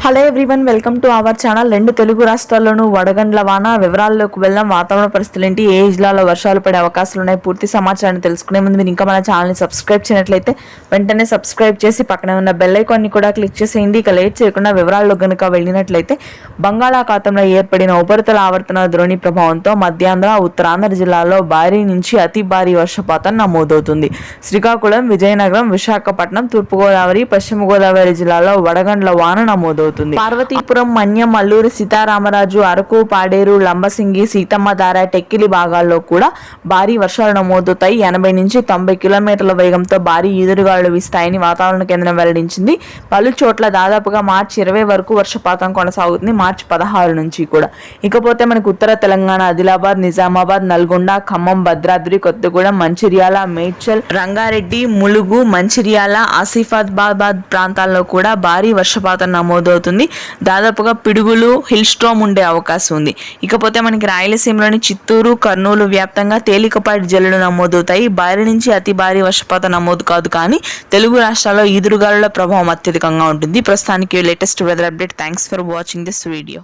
Hello everyone, welcome to our channel. రెండు తెలుగు రాష్ట్రాల్లోనూ వడగండ్ల వాన వివరాల్లోకి వెళ్దాం. వాతావరణ పరిస్థితులు ఏంటి, ఏ జిల్లాలో వర్షాలు పడే అవకాశాలు ఉన్నాయి, పూర్తి సమాచారాన్ని తెలుసుకునే ముందు మీరు ఇంకా మన ఛానల్ని సబ్స్క్రైబ్ చేయనట్లయితే వెంటనే సబ్స్క్రైబ్ చేసి పక్కనే ఉన్న బెల్ ఐకాన్ని కూడా క్లిక్ చేసేయండి. ఇక లేట్ చేయకుండా వివరాల్లో కనుక వెళ్ళినట్లయితే బంగాళాఖాతంలో ఏర్పడిన ఉపరితల ఆవర్తన ద్రోణి ప్రభావంతో మధ్యాంధ్ర, ఉత్తరాంధ్ర జిల్లాల్లో భారీ నుంచి అతి భారీ వర్షపాతం నమోదవుతుంది. శ్రీకాకుళం, విజయనగరం, విశాఖపట్నం, తూర్పుగోదావరి, పశ్చిమ గోదావరి జిల్లాలో వడగండ్ల వాన నమోదవుతుంది. పార్వతీపురం, మన్యం, అల్లూరి సీతారామరాజు, అరకు, పాడేరు, లంబసింగి, సీతమ్మధార, టెక్కిలి భాగాల్లో కూడా భారీ వర్షాలు నమోదవుతాయి. 80 నుంచి 90 కిలోమీటర్ల వేగంతో భారీ ఈదురుగాలులు వీస్తాయని వాతావరణ కేంద్రం వెల్లడించింది. పలు చోట్ల దాదాపుగా మార్చి 20 వరకు వర్షపాతం కొనసాగుతుంది, మార్చి 16 నుంచి కూడా. ఇకపోతే మనకు ఉత్తర తెలంగాణ ఆదిలాబాద్, నిజామాబాద్, నల్గొండ, ఖమ్మం, భద్రాద్రి, కొత్తగూడెం, మంచిర్యాల, మేడ్చల్, రంగారెడ్డి, ములుగు, మంచిర్యాల, ఆసిఫాబాద్ ప్రాంతాల్లో కూడా భారీ వర్షపాతం నమోదవుతుంది. దాదాపుగా పిడుగులు, హిల్ స్ట్రోమ్ ఉండే అవకాశం ఉంది. ఇకపోతే మనకి రాయలసీమలోని చిత్తూరు, కర్నూలు వ్యాప్తంగా తేలికపాటి జల్లులు నమోదవుతాయి. భారీ నుంచి అతి భారీ వర్షపాతం నమోదు కాదు, కానీ తెలుగు రాష్ట్రాల్లో ఈదురుగాలుల ప్రభావం అత్యధికంగా ఉంటుంది. ప్రస్తుతానికి latest weather update. Thanks for watching this video.